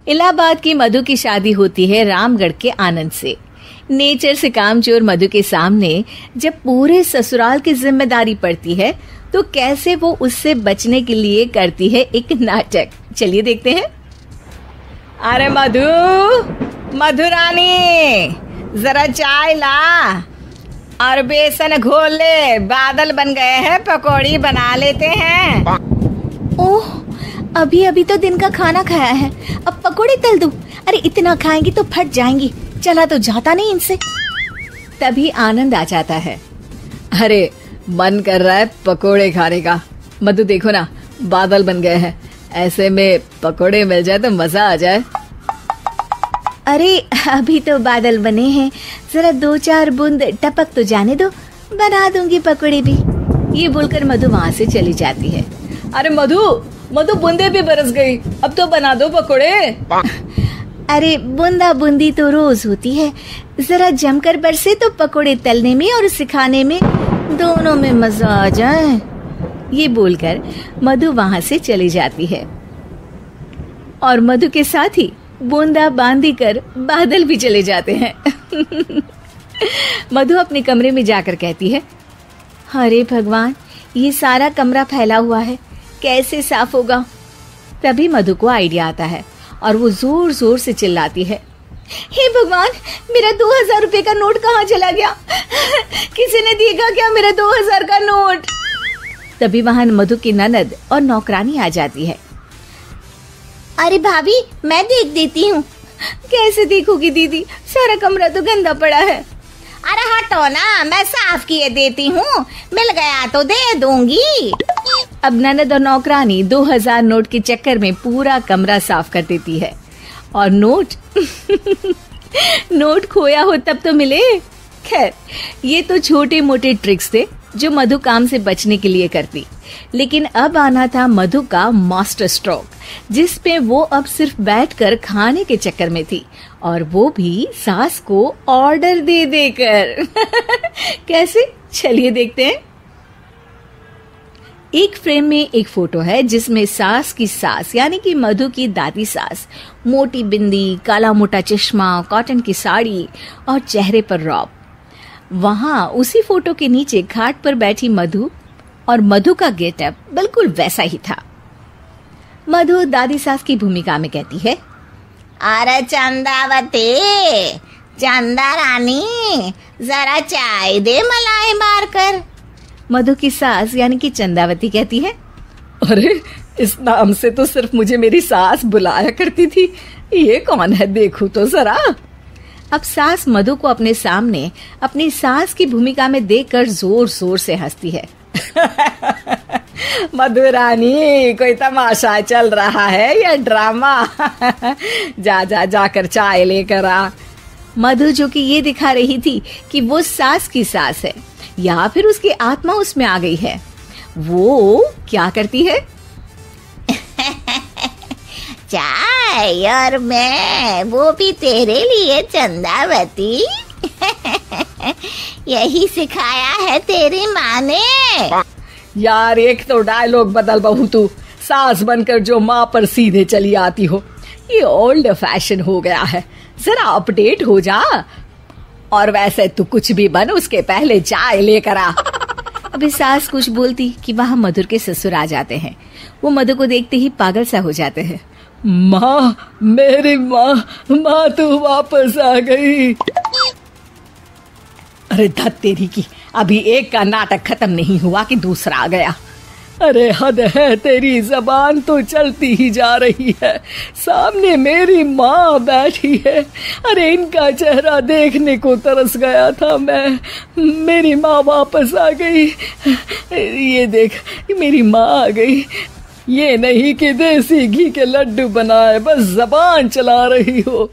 इलाहाबाद की मधु की शादी होती है रामगढ़ के आनंद से। नेचर से कामचोर मधु के सामने जब पूरे ससुराल की जिम्मेदारी पड़ती है तो कैसे वो उससे बचने के लिए करती है एक नाटक। चलिए देखते हैं। अरे मधु, मधुरानी, जरा चाय ला और बेसन घोल ले, बादल बन गए हैं, पकौड़ी बना लेते हैं। ओह, अभी अभी तो दिन का खाना खाया है, अब पकौड़ी तल दूं? अरे इतना खाएंगी तो फट जाएंगी, चला तो जाता नहीं इनसे। तभी आनंद आ जाता है। अरे मन कर रहा है पकोड़े खाने का। मधु देखो ना, बादल बन गए हैं, ऐसे में पकोड़े मिल जाए तो मजा आ जाए। अरे अभी तो बादल बने हैं, जरा 2-4 बूंद टपक तो जाने दो, बना दूंगी पकोड़े भी। ये बोलकर मधु वहाँ से चली जाती है। अरे मधु, बूंदे भी बरस गई, अब तो बना दो पकोड़े। अरे बूंदा बूंदी तो रोज होती है, जरा जमकर बरसे तो पकोड़े तलने में और सिखाने में दोनों में मजा आ जाए। ये बोलकर मधु वहाँ से चली जाती है और मधु के साथ ही बूंदा बांदी कर बादल भी चले जाते हैं। मधु अपने कमरे में जाकर कहती है, अरे भगवान, ये सारा कमरा फैला हुआ है, कैसे साफ होगा? तभी मधु को आइडिया आता है और वो जोर जोर से चिल्लाती है, हे भगवान, मेरा 2000 रुपए का नोट कहाँ चला गया? किसी ने देगा क्या मेरा 2000 का नोट? तभी वहां मधु की ननद और नौकरानी आ जाती है। अरे भाभी, मैं देख देती हूँ। कैसे देखोगी दीदी, सारा कमरा तो गंदा पड़ा है। अरे हटो ना, मैं साफ किए देती हूँ, मिल गया तो दे दूंगी। अब ननद और नौकरानी 2000 नोट के चक्कर में पूरा कमरा साफ कर देती है और नोट खोया हो तब तो मिले। खैर, ये तो छोटे मोटे ट्रिक्स थे जो मधु काम से बचने के लिए करती, लेकिन अब आना था मधु का मास्टर स्ट्रोक, जिस पे वो अब सिर्फ बैठकर खाने के चक्कर में थी, और वो भी सास को ऑर्डर दे देकर। कैसे? चलिए देखते हैं। एक फ्रेम में एक फोटो है जिसमें सास की सास यानी कि मधु की दादी सास, मोटी बिंदी, काला मोटा चश्मा, कॉटन की साड़ी और चेहरे पर रौब। वहां उसी फोटो के नीचे खाट पर बैठी मधु, और मधु का गेटअप बिल्कुल वैसा ही था। मधु दादी सास की भूमिका में कहती है, अरे चंदावती, चंदा रानी, जरा चाय दे मलाई मार कर। मधु की सास यानी कि चंदावती कहती है, अरे इस नाम से तो सिर्फ मुझे मेरी सास बुलाया करती थी, ये कौन है देखूं तो जरा। अब सास मधु को अपने सामने अपनी सास की भूमिका में देखकर जोर जोर से हंसती है। मधुरानी, कोई तमाशा चल रहा है या ड्रामा? जाकर चाय लेकर आ। मधु जो कि ये दिखा रही थी कि वो सास की सास है या फिर उसकी आत्मा उसमें आ गई है, वो क्या करती है? चाय और मैं, वो भी तेरे लिए चंदावती। यही सिखाया है तेरी माँ ने। यार, एक तो डायलॉग बदल बहू, तू सास बनकर जो माँ पर सीधे चली आती हो, ये ओल्ड फैशन हो गया है, जरा अपडेट हो जा। और वैसे तू कुछ भी बन, उसके पहले चाय लेकर आ। अभी सास कुछ बोलती कि वहां मधुर के ससुर आ जाते हैं। वो मधु को देखते ही पागल सा हो जाते हैं। माँ, मेरी माँ तू वापस आ गई। अरे धत तेरी की, अभी एक का नाटक खत्म नहीं हुआ कि दूसरा आ गया। अरे हद है तेरी, जबान तो चलती ही जा रही है, सामने मेरी माँ बैठी है। अरे इनका चेहरा देखने को तरस गया था मैं। मेरी माँ वापस आ गई, ये देख मेरी माँ आ गई। ये नहीं कि देसी घी के लड्डू बनाए, बस जबान चला रही हो।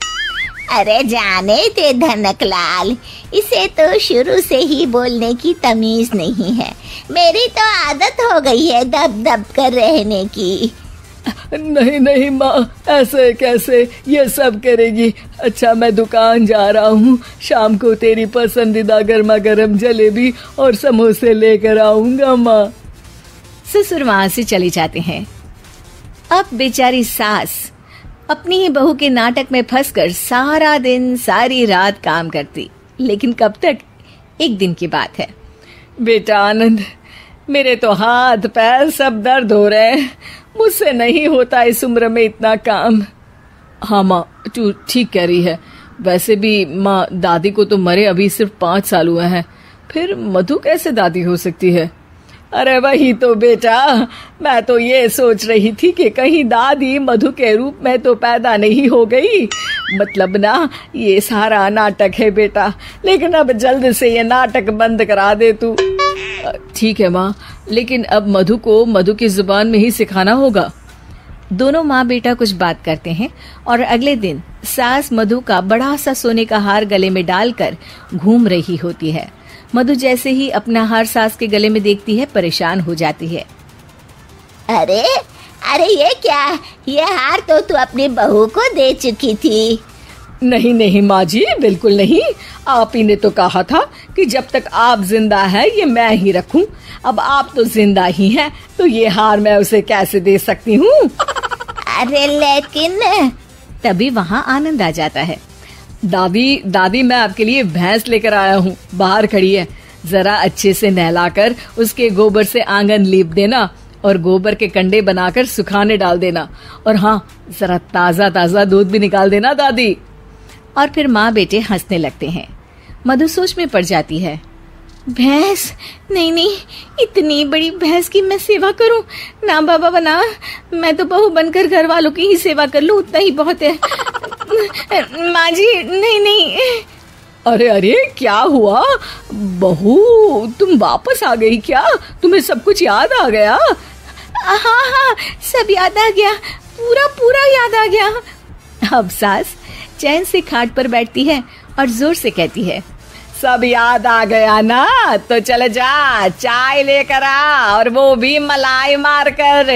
अरे जाने दे धनकलाल, इसे तो शुरू से ही बोलने की तमीज नहीं है, मेरी तो आदत हो गई है दब दब कर रहने की। नहीं माँ, ऐसे कैसे ये सब करेगी? अच्छा, मैं दुकान जा रहा हूँ, शाम को तेरी पसंदीदा गर्मा गर्म जलेबी और समोसे लेकर आऊंगा माँ। ससुर वहां से चले जाते हैं। अब बेचारी सास अपनी ही बहू के नाटक में फंसकर सारा दिन सारी रात काम करती। लेकिन कब तक? एक दिन की बात है। बेटा आनंद, मेरे तो हाथ पैर सब दर्द हो रहे हैं, मुझसे नहीं होता इस उम्र में इतना काम। हाँ माँ, तू ठीक कह रही है। वैसे भी माँ, दादी को तो मरे अभी सिर्फ 5 साल हुए हैं, फिर मधु कैसे दादी हो सकती है? अरे वही तो बेटा, मैं तो ये सोच रही थी कि कहीं दादी मधु के रूप में तो पैदा नहीं हो गई। मतलब ना, ये सारा नाटक है बेटा, लेकिन अब जल्द से ये नाटक बंद करा दे तू। ठीक है माँ, लेकिन अब मधु को मधु की जुबान में ही सिखाना होगा। दोनों माँ बेटा कुछ बात करते हैं और अगले दिन सास मधु का बड़ा सा सोने का हार गले में डालकर घूम रही होती है। मधु जैसे ही अपना हार सास के गले में देखती है, परेशान हो जाती है। अरे अरे, ये क्या? ये हार तो तू अपनी बहू को दे चुकी थी। नहीं नहीं माँ जी, बिल्कुल नहीं। आप ही ने तो कहा था कि जब तक आप जिंदा है ये मैं ही रखूं। अब आप तो जिंदा ही हैं, तो ये हार मैं उसे कैसे दे सकती हूँ? अरे लेकिन तभी वहाँ आनंद आ जाता है। दादी, मैं आपके लिए भैंस लेकर आया हूँ, बाहर खड़ी है। जरा अच्छे से नहलाकर उसके गोबर से आंगन लीप देना और गोबर के कंडे बनाकर सुखाने डाल देना। और हाँ, जरा ताजा ताजा दूध भी निकाल देना दादी। और फिर माँ बेटे हंसने लगते हैं। मधु सोच में पड़ जाती है। भैंस? नहीं, इतनी बड़ी भैंस की मैं सेवा करूं? ना बाबा बना, मैं तो बहू बनकर घर वालों की ही सेवा कर लूं, उतना ही बहुत है। माँ जी, नहीं। अरे अरे, क्या हुआ बहू, तुम वापस आ गई क्या? तुम्हें सब कुछ याद आ गया? हाँ, सब याद आ गया, पूरा याद आ गया। अब सास चैन से खाट पर बैठती है और जोर से कहती है, सब याद आ गया ना? तो चल जा, चाय लेकर आ, और वो भी मलाई मार कर।